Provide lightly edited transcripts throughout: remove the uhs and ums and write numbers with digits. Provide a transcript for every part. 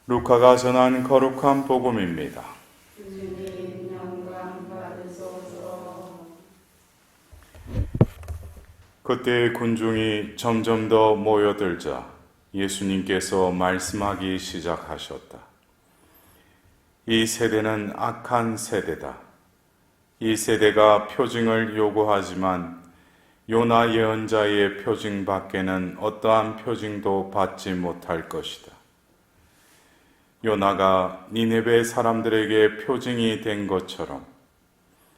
루카가 전한 거룩한 복음입니다. 주님 영광 받으소서. 그때 군중이 점점 더 모여들자 예수님께서 말씀하기 시작하셨다. 이 세대는 악한 세대다. 이 세대가 표징을 요구하지만 요나 예언자의 표징 밖에는 어떠한 표징도 받지 못할 것이다. 요나가 니네베 사람들에게 표징이 된 것처럼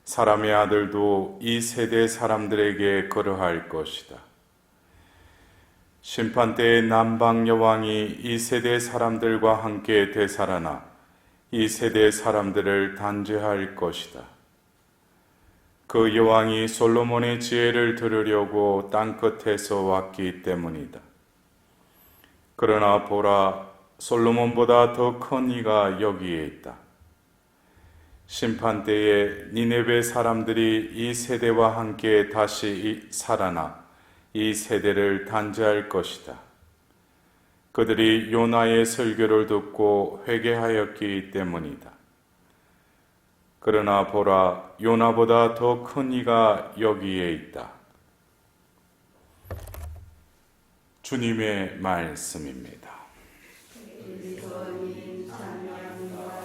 사람의 아들도 이 세대 사람들에게 그러할 것이다. 심판때에 남방 여왕이 이 세대 사람들과 함께 되살아나 이 세대 사람들을 단죄할 것이다. 그 여왕이 솔로몬의 지혜를 들으려고 땅끝에서 왔기 때문이다. 그러나 보라, 솔로몬보다 더 큰 이가 여기에 있다. 심판때에 니네베 사람들이 이 세대와 함께 다시 살아나 이 세대를 단죄할 것이다. 그들이 요나의 설교를 듣고 회개하였기 때문이다. 그러나 보라, 요나보다 더 큰 이가 여기에 있다. 주님의 말씀입니다. 그리스도님 찬양과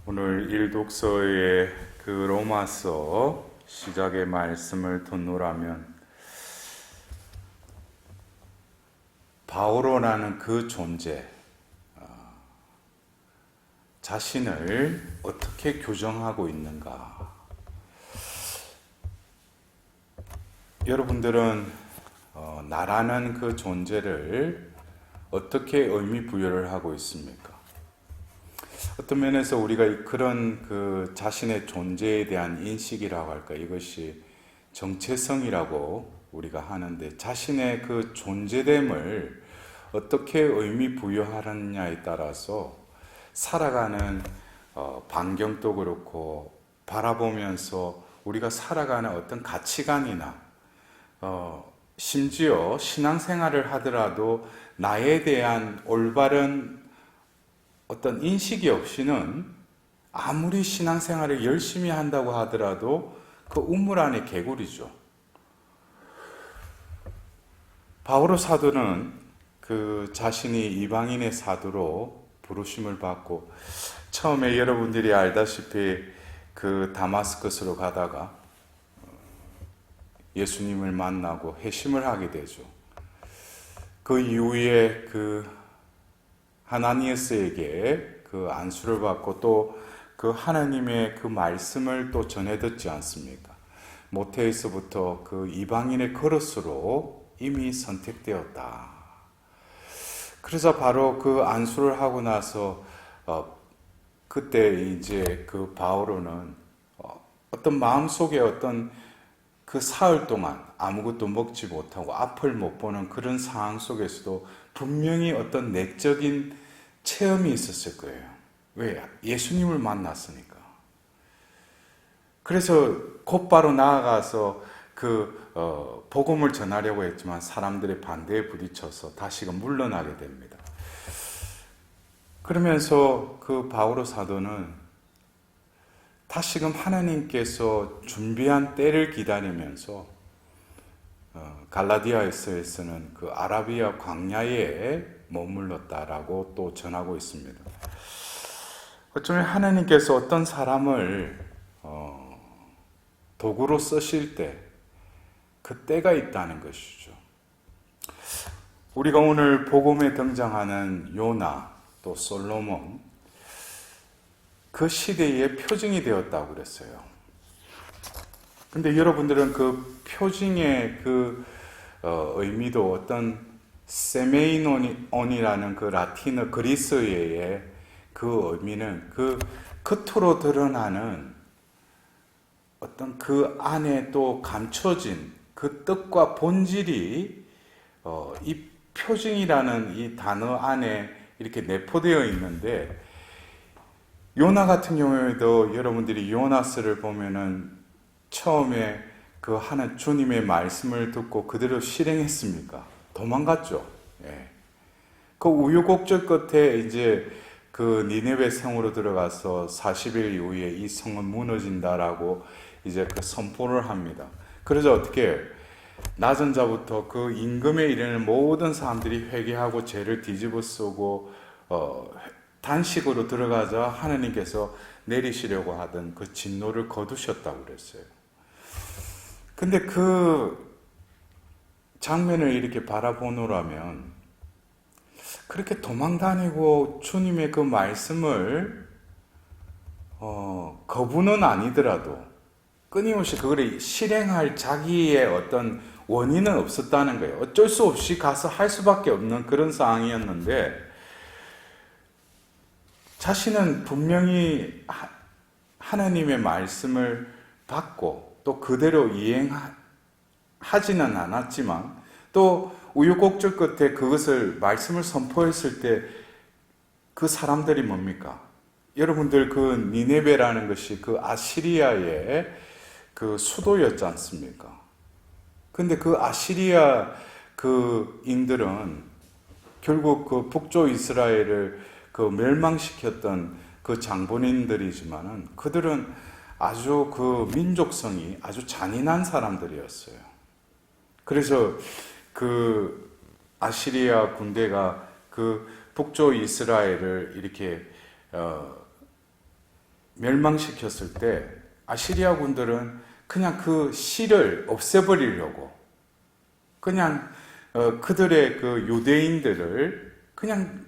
오늘 일독서의 그 로마서 시작의 말씀을 듣노라면 바오로라는 그 존재, 자신을 어떻게 규정하고 있는가? 여러분들은 나라는 그 존재를 어떻게 의미 부여를 하고 있습니까? 어떤 면에서 우리가 그런 그 자신의 존재에 대한 인식이라고 할까, 이것이 정체성이라고 우리가 하는데, 자신의 그 존재됨을 어떻게 의미 부여하느냐에 따라서 살아가는 반경도 그렇고, 바라보면서 우리가 살아가는 어떤 가치관이나 심지어 신앙생활을 하더라도 나에 대한 올바른 어떤 인식이 없이는 아무리 신앙생활을 열심히 한다고 하더라도 그 우물 안에 개구리죠. 바오로 사도는 그 자신이 이방인의 사도로 부르심을 받고, 처음에 여러분들이 알다시피 그 다마스커스로 가다가 예수님을 만나고 회심을 하게 되죠. 그 이후에 그 하나니아스에게 그 안수를 받고 또 그 하나님의 그 말씀을 또 전해 듣지 않습니까? 모태에서부터 그 이방인의 그릇으로 이미 선택되었다. 그래서 바로 그 안수를 하고 나서 그때 이제 그 바오로는 어떤 마음속에 어떤 그 사흘 동안 아무것도 먹지 못하고 앞을 못 보는 그런 상황 속에서도 분명히 어떤 내적인 체험이 있었을 거예요. 왜? 예수님을 만났으니까. 그래서 곧바로 나아가서 그 복음을 전하려고 했지만 사람들의 반대에 부딪혀서 다시금 물러나게 됩니다. 그러면서 그 바오로 사도는 다시금 하나님께서 준비한 때를 기다리면서 갈라디아에서는 그 아라비아 광야에 머물렀다라고 또 전하고 있습니다. 어쩌면 하나님께서 어떤 사람을 도구로 쓰실 때 그 때가 있다는 것이죠. 우리가 오늘 복음에 등장하는 요나 또 솔로몬, 그 시대의 표징이 되었다고 그랬어요. 근데 여러분들은 그 표징의 그 의미도 어떤 세메이논이라는 그 라틴어 그리스어의 그 의미는 그 겉으로 드러나는 어떤 그 안에 또 감춰진 그 뜻과 본질이 이 표징이라는 이 단어 안에 이렇게 내포되어 있는데, 요나 같은 경우에도 여러분들이 요나스를 보면은 처음에 그 하는 주님의 말씀을 듣고 그대로 실행했습니까? 도망갔죠. 예. 그 우여곡절 끝에 이제 그 니네베 성으로 들어가서 40일 이후에 이 성은 무너진다라고 이제 그 선포를 합니다. 그래서 어떻게 낮은 자부터 그 임금에 이르는 모든 사람들이 회개하고 죄를 뒤집어 쓰고 단식으로 들어가자 하나님께서 내리시려고 하던 그 진노를 거두셨다고 그랬어요. 근데 그 장면을 이렇게 바라보노라면 그렇게 도망다니고 주님의 그 말씀을 거부는 아니더라도 끊임없이 그걸 실행할 자기의 어떤 원인은 없었다는 거예요. 어쩔 수 없이 가서 할 수밖에 없는 그런 상황이었는데 자신은 분명히 하나님의 말씀을 받고 또 그대로 이행하지는 않았지만 또 우여곡절 끝에 그것을 말씀을 선포했을 때 그 사람들이 뭡니까? 여러분들 그 니네베라는 것이 그 아시리아의 그 수도였지 않습니까? 근데 그 아시리아 그 인들은 결국 그 북쪽 이스라엘을 그 멸망시켰던 그 장본인들이지만은 그들은 아주 그 민족성이 아주 잔인한 사람들이었어요. 그래서 그 아시리아 군대가 그 북쪽 이스라엘을 이렇게 멸망시켰을 때 아시리아 군들은 그냥 그 씨를 없애버리려고 그냥 그들의 그 유대인들을 그냥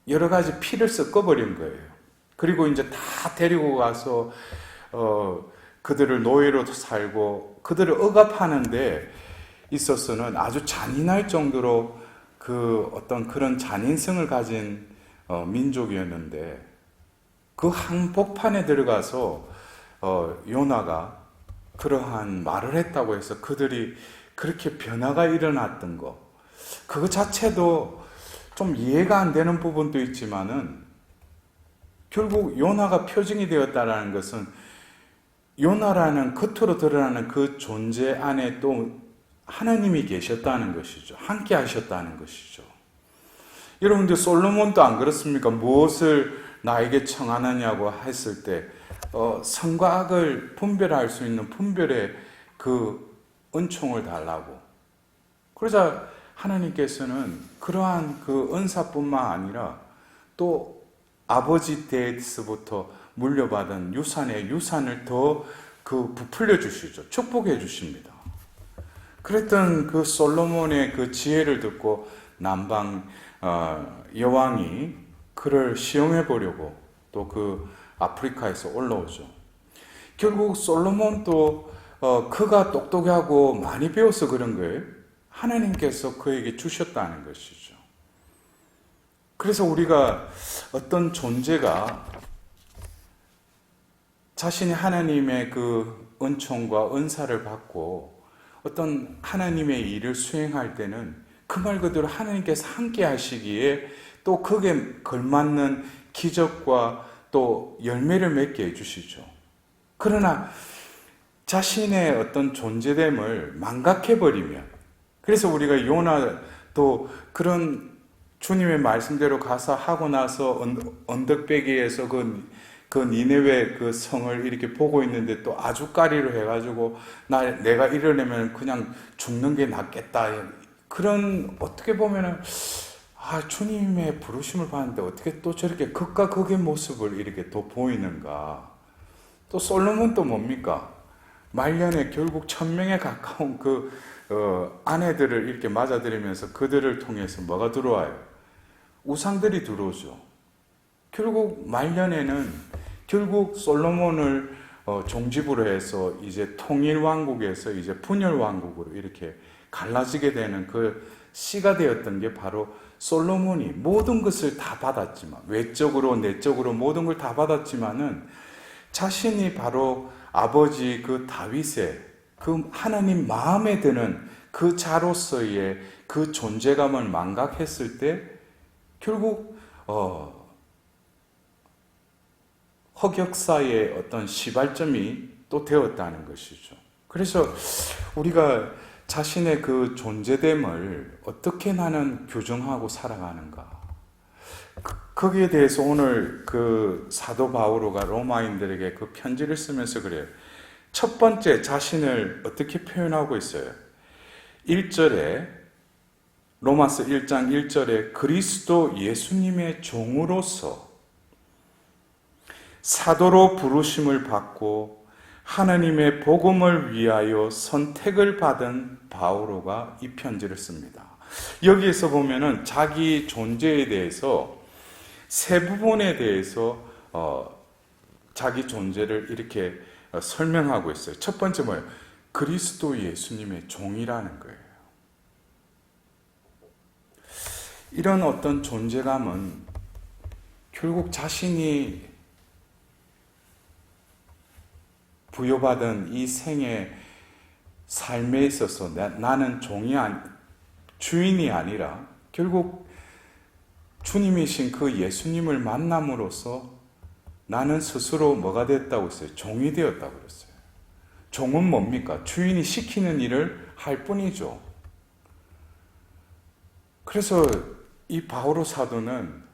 여러 가지 피를 섞어버린 거예요. 그리고 이제 다 데리고 가서 그들을 노예로 살고 그들을 억압하는데 있어서는 아주 잔인할 정도로 그 어떤 그런 잔인성을 가진 민족이었는데 그 한복판에 들어가서 요나가 그러한 말을 했다고 해서 그들이 그렇게 변화가 일어났던 거 그거 자체도 좀 이해가 안 되는 부분도 있지만은 결국 요나가 표징이 되었다라는 것은 요나라는 겉으로 드러나는 그 존재 안에 또 하나님이 계셨다는 것이죠. 함께 하셨다는 것이죠. 여러분들 솔로몬도 안 그렇습니까? 무엇을 나에게 청하느냐고 했을 때 선과 악을 분별할 수 있는 분별의 그 은총을 달라고. 그러자 하나님께서는 그러한 그 은사뿐만 아니라 또 아버지 때에서부터 물려받은 유산의 유산을 더 그 부풀려 주시죠. 축복해 주십니다. 그랬던 그 솔로몬의 그 지혜를 듣고 남방 여왕이 그를 시험해 보려고 또 그 아프리카에서 올라오죠. 결국 솔로몬도 그가 똑똑하고 많이 배워서 그런 거예요. 하나님께서 그에게 주셨다는 것이죠. 그래서 우리가 어떤 존재가 자신이 하나님의 그 은총과 은사를 받고 어떤 하나님의 일을 수행할 때는 그 말 그대로 하나님께서 함께 하시기에 또 그게 걸맞는 기적과 또 열매를 맺게 해주시죠. 그러나 자신의 어떤 존재됨을 망각해버리면 그래서 우리가 요나도 그런 주님의 말씀대로 가서 하고 나서 언덕배기에서 그 니네웨 그 성을 이렇게 보고 있는데 또 아주까리로 해가지고 내가 이러려면 그냥 죽는 게 낫겠다. 그런 어떻게 보면은 주님의 부르심을 받는데 어떻게 또 저렇게 극과 극의 모습을 이렇게 또 보이는가. 또 솔로몬도 뭡니까? 말년에 결국 1000명에 가까운 그 아내들을 이렇게 맞아들이면서 그들을 통해서 뭐가 들어와요? 우상들이 들어오죠. 결국 말년에는 결국 솔로몬을 종집으로 해서 이제 통일 왕국에서 이제 분열 왕국으로 이렇게 갈라지게 되는 그 씨가 되었던 게 바로 솔로몬이 모든 것을 다 받았지만 외적으로 내적으로 모든 걸 다 받았지만은 자신이 바로 아버지 그 다윗의 그 하나님 마음에 드는 그 자로서의 그 존재감을 망각했을 때 결국 흑역사의 어떤 시발점이 또 되었다는 것이죠. 그래서 우리가 자신의 그 존재됨을 어떻게 나는 규정하고 살아가는가? 거기에 대해서 오늘 그 사도 바오로가 로마인들에게 그 편지를 쓰면서 그래요. 첫 번째 자신을 어떻게 표현하고 있어요? 1절에 로마서 1장 1절에 그리스도 예수님의 종으로서 사도로 부르심을 받고 하나님의 복음을 위하여 선택을 받은 바오로가 이 편지를 씁니다. 여기에서 보면은 자기 존재에 대해서 세 부분에 대해서 자기 존재를 이렇게 설명하고 있어요. 첫 번째 뭐예요? 그리스도 예수님의 종이라는 거예요. 이런 어떤 존재감은 결국 자신이 부여받은 이 생의 삶에 있어서 나는 주인이 아니라 결국 주님이신 그 예수님을 만남으로써 나는 스스로 뭐가 됐다고 했어요? 종이 되었다고 그랬어요. 종은 뭡니까? 주인이 시키는 일을 할 뿐이죠. 그래서 이 바오로 사도는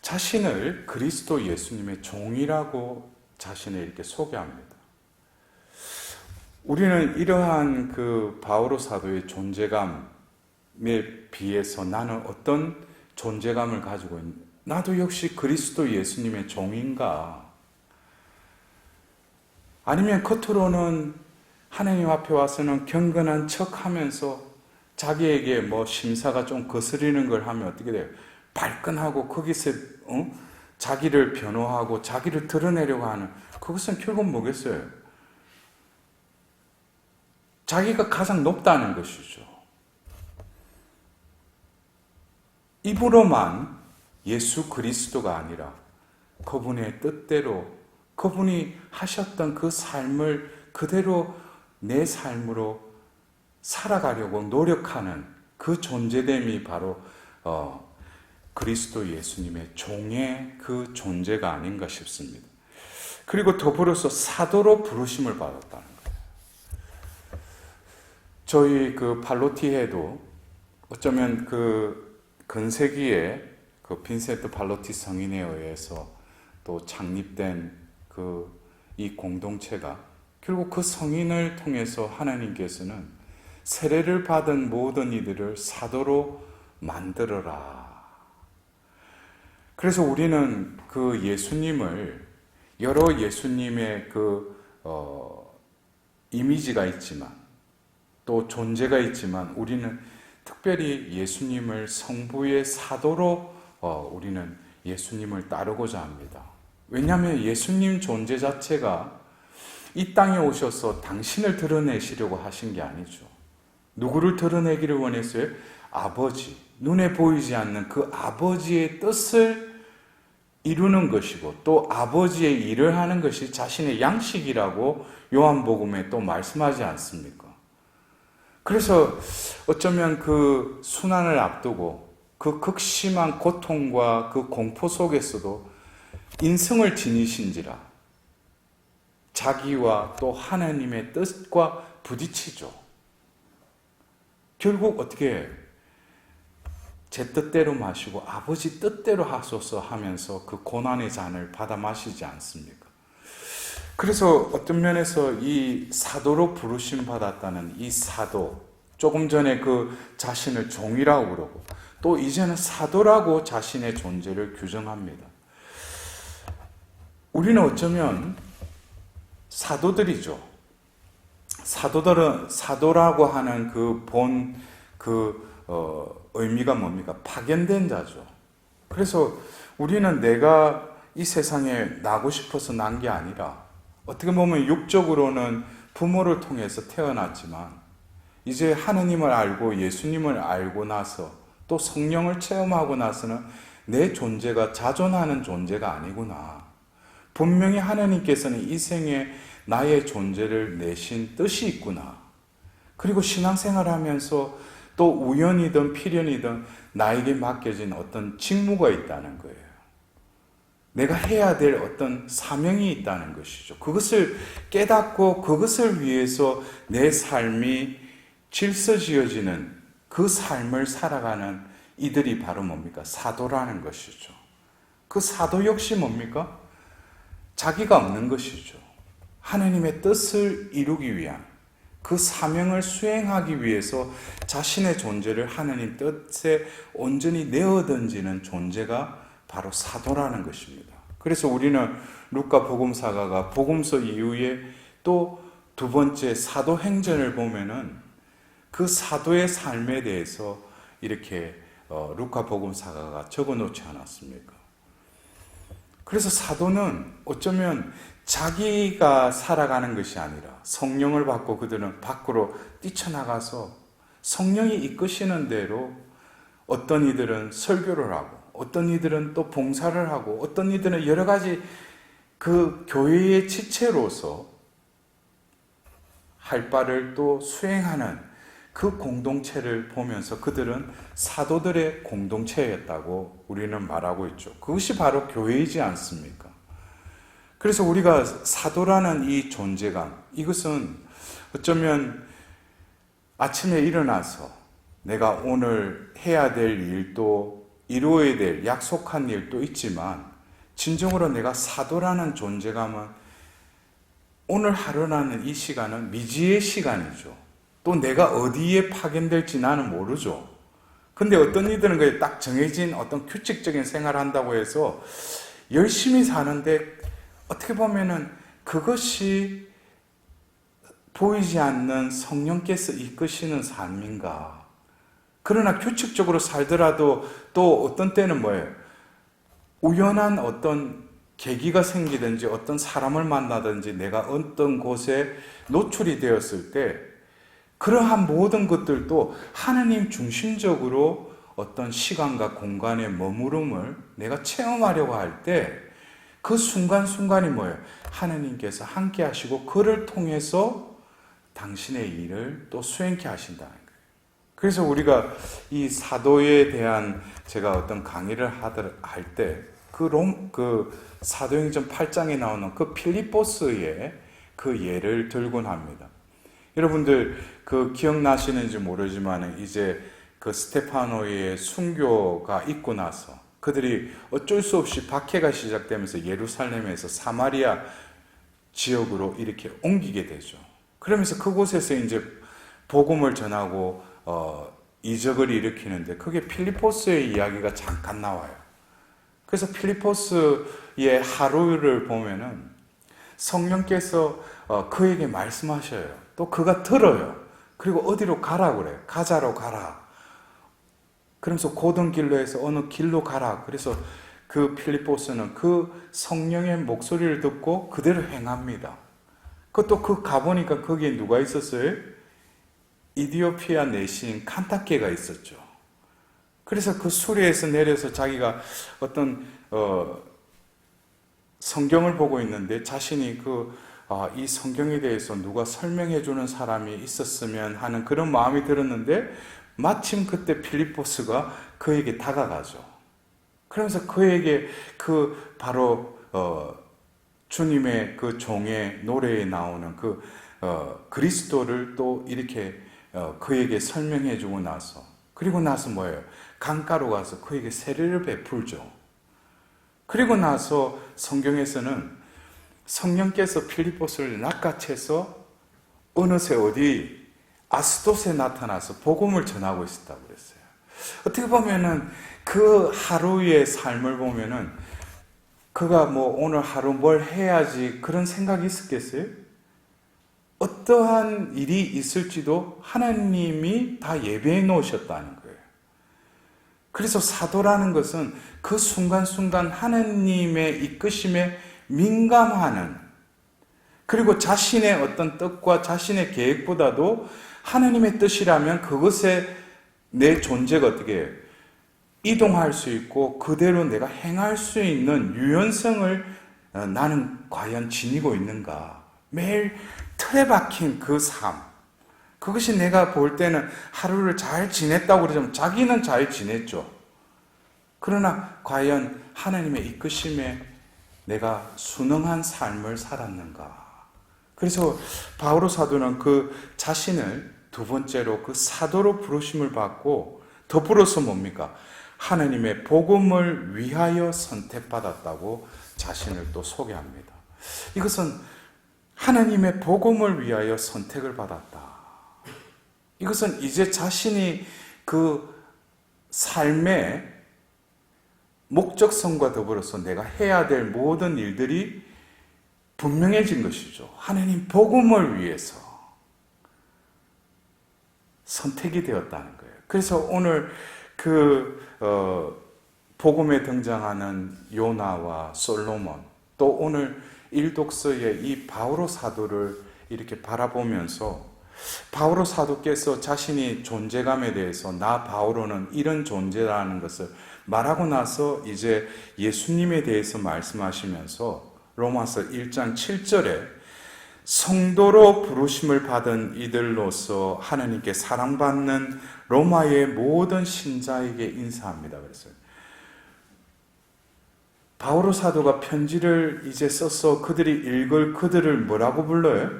자신을 그리스도 예수님의 종이라고 자신을 이렇게 소개합니다. 우리는 이러한 그 바오로 사도의 존재감에 비해서 나는 어떤 존재감을 가지고 있는, 나도 역시 그리스도 예수님의 종인가? 아니면 겉으로는 하나님 앞에 와서는 경건한 척 하면서 자기에게 뭐 심사가 좀 거스리는 걸 하면 어떻게 돼요? 발끈하고 거기서 자기를 변호하고 자기를 드러내려고 하는, 그것은 결국 뭐겠어요? 자기가 가장 높다는 것이죠. 입으로만 예수 그리스도가 아니라 그분의 뜻대로 그분이 하셨던 그 삶을 그대로 내 삶으로 살아가려고 노력하는 그 존재됨이 바로 그리스도 예수님의 종의 그 존재가 아닌가 싶습니다. 그리고 더불어서 사도로 부르심을 받았다는 거예요. 저희 그 팔로티에도 어쩌면 그 근세기에 그 빈센트 팔로티 성인에 의해서 또 창립된 그 이 공동체가 결국 그 성인을 통해서 하나님께서는 세례를 받은 모든 이들을 사도로 만들어라. 그래서 우리는 그 예수님을 여러 예수님의 그 이미지가 있지만 또 존재가 있지만 우리는 특별히 예수님을 성부의 사도로 우리는 예수님을 따르고자 합니다. 왜냐하면 예수님 존재 자체가 이 땅에 오셔서 당신을 드러내시려고 하신 게 아니죠. 누구를 드러내기를 원했어요? 아버지, 눈에 보이지 않는 그 아버지의 뜻을 이루는 것이고 또 아버지의 일을 하는 것이 자신의 양식이라고 요한복음에 또 말씀하지 않습니까? 그래서 어쩌면 그 순환을 앞두고 그 극심한 고통과 그 공포 속에서도 인성을 지니신지라 자기와 또 하나님의 뜻과 부딪히죠. 결국 어떻게 해요? 제 뜻대로 마시고 아버지 뜻대로 하소서 하면서 그 고난의 잔을 받아 마시지 않습니까? 그래서 어떤 면에서 이 사도로 부르심 받았다는 이 사도, 조금 전에 그 자신을 종이라고 그러고 또 이제는 사도라고 자신의 존재를 규정합니다. 우리는 어쩌면 사도들이죠. 사도들은 사도라고 하는 의미가 뭡니까? 파견된 자죠. 그래서 우리는 내가 이 세상에 나고 싶어서 난 게 아니라 어떻게 보면 육적으로는 부모를 통해서 태어났지만 이제 하느님을 알고 예수님을 알고 나서 또 성령을 체험하고 나서는 내 존재가 자존하는 존재가 아니구나. 분명히 하나님께서는 이 생에 나의 존재를 내신 뜻이 있구나. 그리고 신앙생활을 하면서 또 우연이든 필연이든 나에게 맡겨진 어떤 직무가 있다는 거예요. 내가 해야 될 어떤 사명이 있다는 것이죠. 그것을 깨닫고 그것을 위해서 내 삶이 질서지어지는 그 삶을 살아가는 이들이 바로 뭡니까? 사도라는 것이죠. 그 사도 역시 뭡니까? 자기가 없는 것이죠. 하나님의 뜻을 이루기 위한 그 사명을 수행하기 위해서 자신의 존재를 하나님 뜻에 온전히 내어던지는 존재가 바로 사도라는 것입니다. 그래서 우리는 루카 복음사가가 복음서 이후에 또 두 번째 사도행전을 보면은 그 사도의 삶에 대해서 이렇게 루카 복음사가가 적어놓지 않았습니까? 그래서 사도는 어쩌면 자기가 살아가는 것이 아니라 성령을 받고 그들은 밖으로 뛰쳐나가서 성령이 이끄시는 대로 어떤 이들은 설교를 하고 어떤 이들은 또 봉사를 하고 어떤 이들은 여러 가지 그 교회의 지체로서 할 바를 또 수행하는 그 공동체를 보면서 그들은 사도들의 공동체였다고 우리는 말하고 있죠. 그것이 바로 교회이지 않습니까? 그래서 우리가 사도라는 이 존재감, 이것은 어쩌면 아침에 일어나서 내가 오늘 해야 될 일도 이루어야 될 약속한 일도 있지만 진정으로 내가 사도라는 존재감은 오늘 하루라는 이 시간은 미지의 시간이죠. 또 내가 어디에 파견될지 나는 모르죠. 근데 어떤 이들은 그게 딱 정해진 어떤 규칙적인 생활을 한다고 해서 열심히 사는데 어떻게 보면은 그것이 보이지 않는 성령께서 이끄시는 삶인가. 그러나 규칙적으로 살더라도 또 어떤 때는 뭐예요? 우연한 어떤 계기가 생기든지 어떤 사람을 만나든지 내가 어떤 곳에 노출이 되었을 때 그러한 모든 것들도 하나님 중심적으로 어떤 시간과 공간의 머무름을 내가 체험하려고 할 때 그 순간순간이 뭐예요? 하나님께서 함께 하시고 그를 통해서 당신의 일을 또 수행케 하신다는 거예요. 그래서 우리가 이 사도에 대한 제가 어떤 강의를 할 때 그 사도행전 8장에 나오는 그 필리포스의 그 예를 들곤 합니다. 여러분들 그 기억나시는지 모르지만 이제 그 스테파노의 순교가 있고 나서 그들이 어쩔 수 없이 박해가 시작되면서 예루살렘에서 사마리아 지역으로 이렇게 옮기게 되죠. 그러면서 그곳에서 이제 복음을 전하고 이적을 일으키는데 그게 필리포스의 이야기가 잠깐 나와요. 그래서 필리포스의 하루를 보면은 성령께서 그에게 말씀하셔요. 또 그가 들어요. 그리고 어디로 가라 그래요. 가자로 가라. 그러면서 고든 길로 해서 어느 길로 가라. 그래서 그 필리포스는 그 성령의 목소리를 듣고 그대로 행합니다. 그것도 가보니까 거기에 누가 있었어요? 이디오피아 내시인 칸타케가 있었죠. 그래서 그 수레에서 내려서 자기가 어떤 성경을 보고 있는데 자신이 이 성경에 대해서 누가 설명해 주는 사람이 있었으면 하는 그런 마음이 들었는데 마침 그때 필리포스가 그에게 다가가죠. 그러면서 그에게 바로 주님의 그 종의 노래에 나오는 그리스도를 또 이렇게 그에게 설명해 주고 나서 그리고 나서 뭐예요? 강가로 가서 그에게 세례를 베풀죠. 그리고 나서 성경에서는 성령께서 필리포스를 낚아채서 어느새 어디 아스돗에 나타나서 복음을 전하고 있었다고 그랬어요. 어떻게 보면은 그 하루의 삶을 보면은 그가 오늘 하루 뭘 해야지 그런 생각이 있었겠어요? 어떠한 일이 있을지도 하나님이 다 예배해 놓으셨다는 거예요. 그래서 사도라는 것은 그 순간순간 하나님의 이끄심에 민감하는 그리고 자신의 어떤 뜻과 자신의 계획보다도 하나님의 뜻이라면 그것에 내 존재가 어떻게 이동할 수 있고 그대로 내가 행할 수 있는 유연성을 나는 과연 지니고 있는가. 매일 틀에 박힌 그 삶. 그것이 내가 볼 때는 하루를 잘 지냈다고 그러자면 자기는 잘 지냈죠. 그러나 과연 하나님의 이끄심에 내가 순응한 삶을 살았는가? 그래서 바오로 사도는 그 자신을 두 번째로 그 사도로 부르심을 받고 더불어서 뭡니까? 하나님의 복음을 위하여 선택받았다고 자신을 또 소개합니다. 이것은 하나님의 복음을 위하여 선택을 받았다. 이것은 이제 자신이 그 삶의 목적성과 더불어서 내가 해야 될 모든 일들이 분명해진 것이죠. 하나님 복음을 위해서 선택이 되었다는 거예요. 그래서 오늘 복음에 등장하는 요나와 솔로몬, 또 오늘 일독서의 이 바오로 사도를 이렇게 바라보면서 바오로 사도께서 자신이 존재감에 대해서 나 바오로는 이런 존재라는 것을 말하고 나서 이제 예수님에 대해서 말씀하시면서 로마서 1장 7절에 성도로 부르심을 받은 이들로서 하나님께 사랑받는 로마의 모든 신자에게 인사합니다. 그랬어요. 바오로 사도가 편지를 이제 써서 그들이 읽을 그들을 뭐라고 불러요?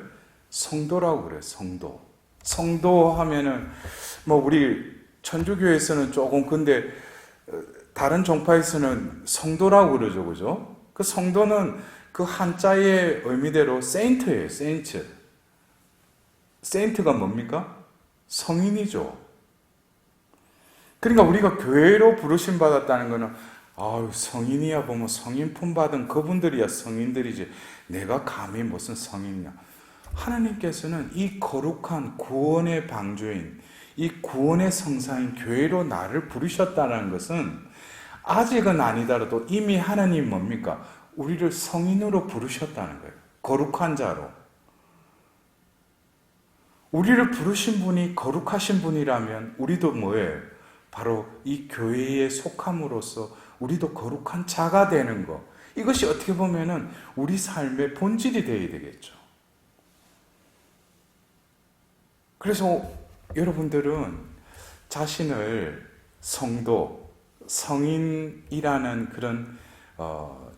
성도라고 그래요. 성도. 성도 하면은 뭐 우리 천주교에서는 조금 근데 다른 종파에서는 성도라고 그러죠. 그죠? 그 성도는 그 한자의 의미대로 세인트예요. 세인트. 세인트가 뭡니까? 성인이죠. 그러니까 우리가 교회로 부르심 받았다는 것은 아유 성인이야 보면 성인품 받은 그분들이야 성인들이지 내가 감히 무슨 성인이냐. 하나님께서는 이 거룩한 구원의 방주인 이 구원의 성사인 교회로 나를 부르셨다는 것은 아직은 아니더라도 이미 하나님 뭡니까? 우리를 성인으로 부르셨다는 거예요. 거룩한 자로. 우리를 부르신 분이 거룩하신 분이라면 우리도 뭐예요? 바로 이 교회에 속함으로써 우리도 거룩한 자가 되는 것. 이것이 어떻게 보면은 우리 삶의 본질이 되어야 되겠죠. 그래서 여러분들은 자신을 성도, 성인이라는 그런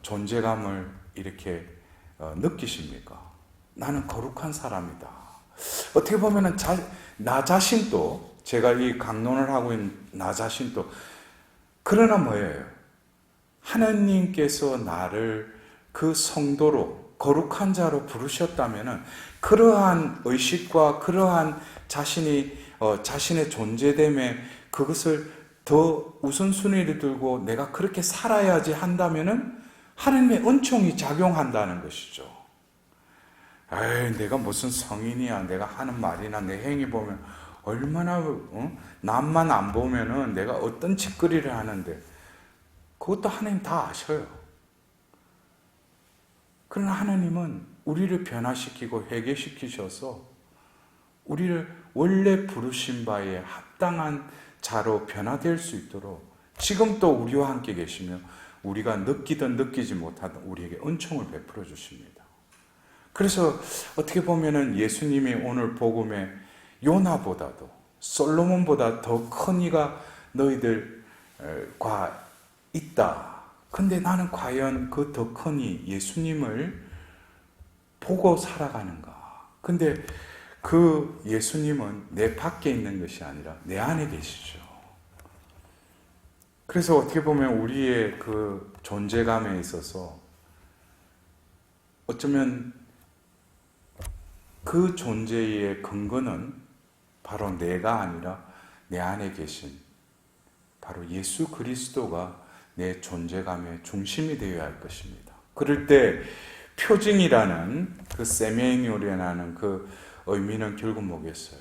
존재감을 이렇게 느끼십니까? 나는 거룩한 사람이다. 어떻게 보면은 나 자신도 제가 이 강론을 하고 있는 나 자신도 그러나 뭐예요? 하나님께서 나를 그 성도로 거룩한 자로 부르셨다면은 그러한 의식과 그러한 자신의 존재됨에 그것을 더 우선순위를 두고 내가 그렇게 살아야지 한다면은 하나님의 은총이 작용한다는 것이죠. 에이, 내가 무슨 성인이야. 내가 하는 말이나 내 행위 보면 얼마나 남만 안 보면은 내가 어떤 짓거리를 하는데 그것도 하나님 다 아셔요. 그러나 하나님은 우리를 변화시키고 회개시키셔서 우리를 원래 부르신 바에 합당한 자로 변화될 수 있도록 지금 또 우리와 함께 계시며 우리가 느끼든 느끼지 못하든 우리에게 은총을 베풀어 주십니다. 그래서 어떻게 보면은 예수님이 오늘 복음에 요나보다도 솔로몬보다 더 큰 이가 너희들과 있다. 근데 나는 과연 그 더 큰 이 예수님을 보고 살아가는가? 근데 그 예수님은 내 밖에 있는 것이 아니라 내 안에 계시죠. 그래서 어떻게 보면 우리의 그 존재감에 있어서 어쩌면 그 존재의 근거는 바로 내가 아니라 내 안에 계신 바로 예수 그리스도가 내 존재감의 중심이 되어야 할 것입니다. 그럴 때 표징이라는 그 세미니오리라는 그 의미는 결국 뭐겠어요?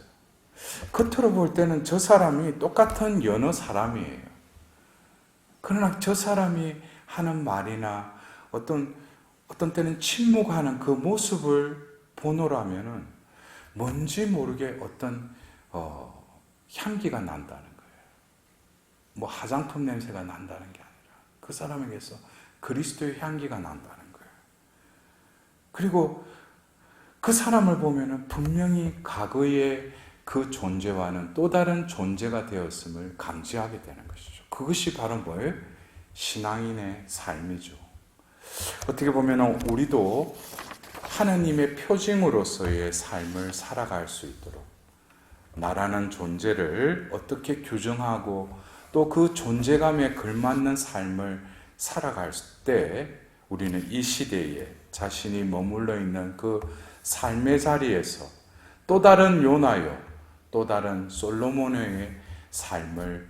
겉으로 볼 때는 저 사람이 똑같은 여느 사람이에요. 그러나 저 사람이 하는 말이나 어떤 때는 침묵하는 그 모습을 보노라면은 뭔지 모르게 어떤 향기가 난다는 거예요. 뭐 화장품 냄새가 난다는 게 아니라 그 사람에게서 그리스도의 향기가 난다는 거예요. 그리고 그 사람을 보면은 분명히 과거의 그 존재와는 또 다른 존재가 되었음을 감지하게 되는 것이죠. 그것이 바로 뭐예요? 신앙인의 삶이죠. 어떻게 보면 우리도 하느님의 표징으로서의 삶을 살아갈 수 있도록 나라는 존재를 어떻게 규정하고 또 그 존재감에 걸맞는 삶을 살아갈 때 우리는 이 시대에 자신이 머물러 있는 그 삶의 자리에서 또 다른 요나요, 또 다른 솔로몬의 삶을